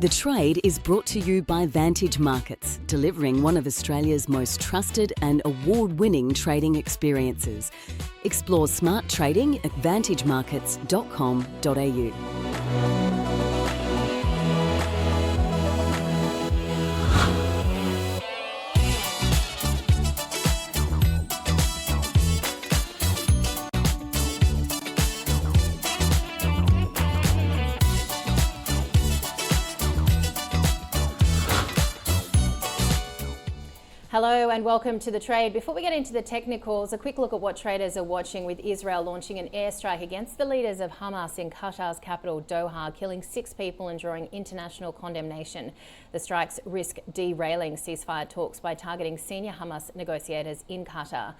The Trade is brought to you by Vantage Markets, delivering one of Australia's most trusted and award-winning trading experiences. Explore smart trading at vantagemarkets.com.au. Hello and welcome to The Trade. Before we get into the technicals, a quick look at what traders are watching, with Israel launching an airstrike against the leaders of Hamas in Qatar's capital Doha, killing 6 people and drawing international condemnation. The strikes risk derailing ceasefire talks by targeting senior Hamas negotiators in Qatar.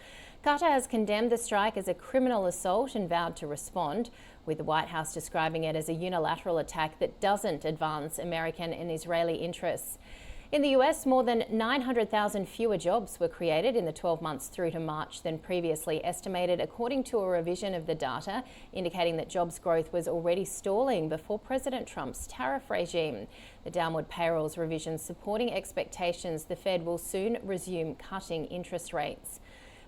Qatar has condemned the strike as a criminal assault and vowed to respond, with the White House describing it as a unilateral attack that doesn't advance American and Israeli interests. In the US, more than 900,000 fewer jobs were created in the 12 months through to March than previously estimated, according to a revision of the data, indicating that jobs growth was already stalling before President Trump's tariff regime. The downward payrolls revision supporting expectations the Fed will soon resume cutting interest rates.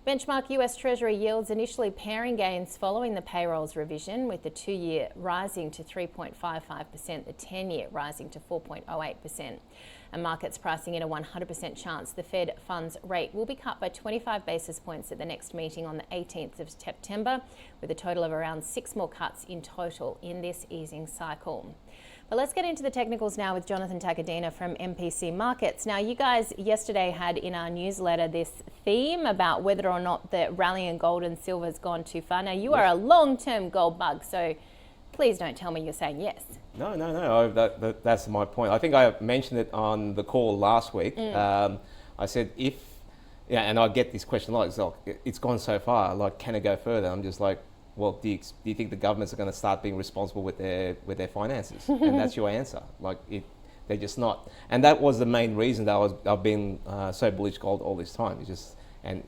Benchmark US Treasury yields initially pairing gains following the payrolls revision, with the 2-year rising to 3.55%, the 10-year rising to 4.08%. And markets pricing in a 100% chance the Fed funds rate will be cut by 25 basis points at the next meeting on the 18th of September, with a total of around 6 more cuts in total in this easing cycle. But let's get into the technicals now with Jonathan Tacadena from MPC Markets. Now, you guys yesterday had in our newsletter this theme about whether or not the rally in gold and silver has gone too far. Now, you are a long-term gold bug, so please don't tell me you're saying yes. No. That's my point. I think I mentioned it on the call last week. I said and I get this question a lot. It's like, it's gone so far. Like, can it go further? I'm just like, well, do you think the governments are going to start being responsible with their finances? And that's your answer. Like, they're just not. And that was the main reason that I've been so bullish gold all this time. It's just, and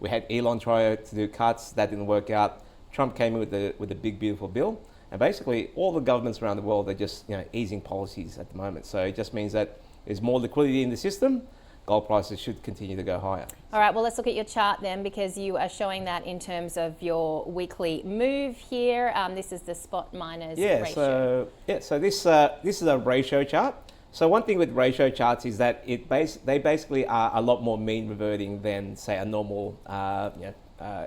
we had Elon try to do cuts, that didn't work out. Trump came in with a big beautiful bill. And basically, all the governments around the world are just easing policies at the moment. So it just means that there's more liquidity in the system. Gold prices should continue to go higher. All right, well, let's look at your chart then, because you are showing that in terms of your weekly move here. This is the spot miners ratio. So this is a ratio chart. So one thing with ratio charts is that they basically are a lot more mean reverting than, say, a normal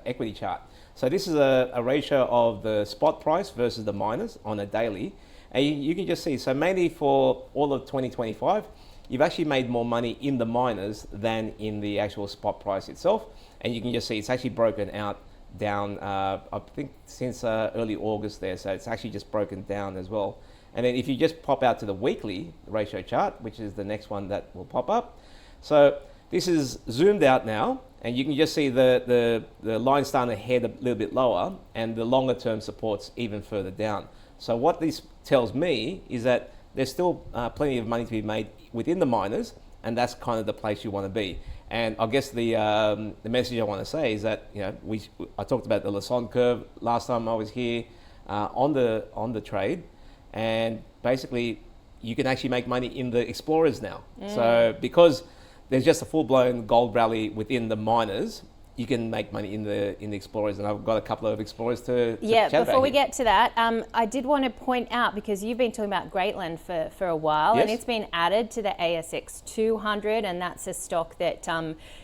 equity chart. So this is a ratio of the spot price versus the miners on a daily. And you can just see, so mainly for all of 2025, you've actually made more money in the miners than in the actual spot price itself. And you can just see it's actually broken out down, I think since early August there. So it's actually just broken down as well. And then if you just pop out to the weekly ratio chart, which is the next one that will pop up. So this is zoomed out now, and you can just see the line starting to head a little bit lower, and the longer term supports even further down. So what this tells me is that there's still plenty of money to be made within the miners, and that's kind of the place you want to be. And I guess the message I want to say is that I talked about the Lassonde curve last time I was here on the trade, and basically you can actually make money in the explorers now. So because there's just a full-blown gold rally within the miners, you can make money in the explorers, and I've got a couple of explorers to chat about. Before we get to that, I did want to point out, because you've been talking about Greatland for a while, and it's been added to the ASX 200, and that's a stock that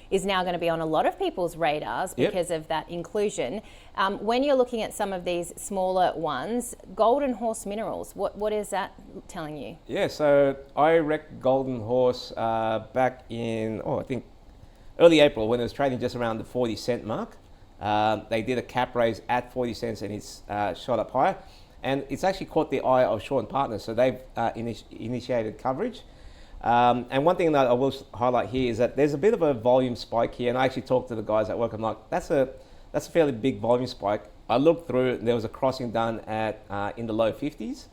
is now going to be on a lot of people's radars because of that inclusion. When you're looking at some of these smaller ones, Golden Horse Minerals, what is that telling you? Yeah, so I wrecked Golden Horse back in, I think, early April, when it was trading just around the 40 cent mark. They did a cap raise at 40 cents and it's shot up higher. And it's actually caught the eye of Shaw and Partners, so they've initiated coverage. And one thing that I will highlight here is that there's a bit of a volume spike here, and I actually talked to the guys at work. I'm like, that's a fairly big volume spike. I looked through, and there was a crossing done at in the low 50s,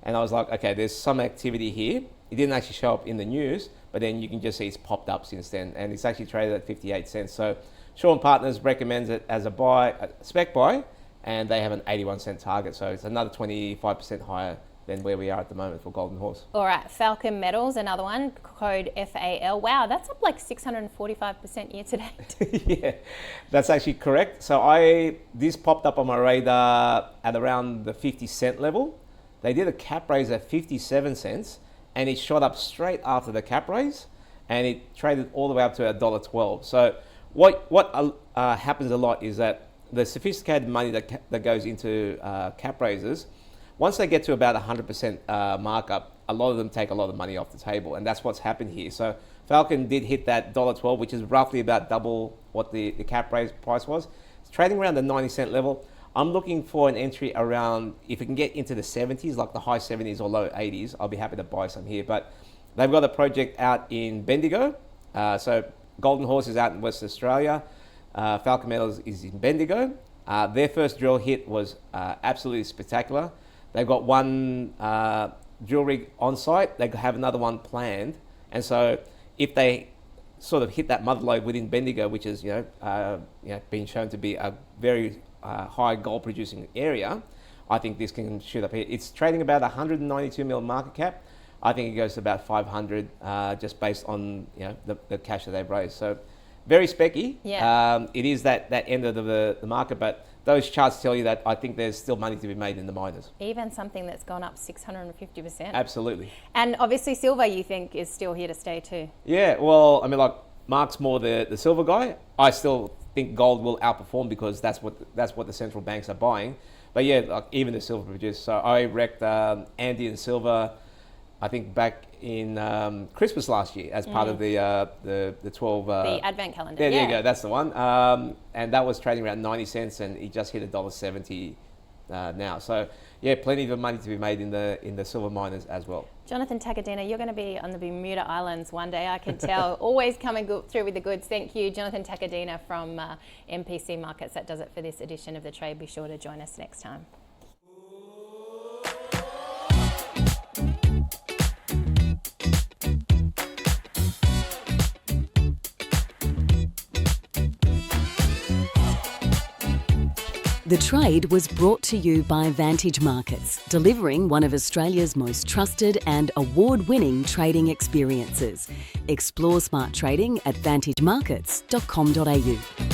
and I was like, okay, there's some activity here. It didn't actually show up in the news, but then you can just see it's popped up since then, and it's actually traded at 58 cents. So Shaw and Partners recommends it as a spec buy, and they have an 81 cent target, so it's another 25% higher than where we are at the moment for Golden Horse. All right, Falcon Metals, another one, code FAL. Wow, that's up like 645% year to date. Yeah, that's actually correct. So this popped up on my radar at around the 50-cent level. They did a cap raise at 57 cents, and it shot up straight after the cap raise, and it traded all the way up to $1.12. So what happens a lot is that the sophisticated money that goes into cap raises, once they get to about 100% markup, a lot of them take a lot of money off the table, and that's what's happened here. So Falcon did hit that $1.12, which is roughly about double what the cap raise price was. It's trading around the 90-cent level. I'm looking for an entry around, if it can get into the 70s, like the high 70s or low 80s, I'll be happy to buy some here. But they've got a project out in Bendigo. So Golden Horse is out in Western Australia. Falcon Metals is in Bendigo. Their first drill hit was absolutely spectacular. They've got one drill rig on site. They have another one planned. And so if they sort of hit that mother lode within Bendigo, which is been shown to be a very high gold producing area, I think this can shoot up here. It's trading about 192 mil market cap. I think it goes to about 500 just based on the cash that they've raised. So very specky. Yeah. It is that end of the market, but those charts tell you that I think there's still money to be made in the miners. Even something that's gone up 650%. Absolutely. And obviously silver, you think, is still here to stay too. Yeah, well, I mean, like Mark's more the silver guy. I still think gold will outperform because that's what the central banks are buying. But yeah, like even the silver producers. So I wrecked Andean silver, I think back in Christmas last year as part of the 12... the Advent calendar. There you go, that's the one. And that was trading around 90 cents and it just hit $1.70 now. So yeah, plenty of money to be made in the silver miners as well. Jonathan Tacadena, you're going to be on the Bermuda Islands one day, I can tell. Always coming through with the goods. Thank you, Jonathan Tacadena from MPC Markets. That does it for this edition of The Trade. Be sure to join us next time. The Trade was brought to you by Vantage Markets, delivering one of Australia's most trusted and award-winning trading experiences. Explore smart trading at vantagemarkets.com.au.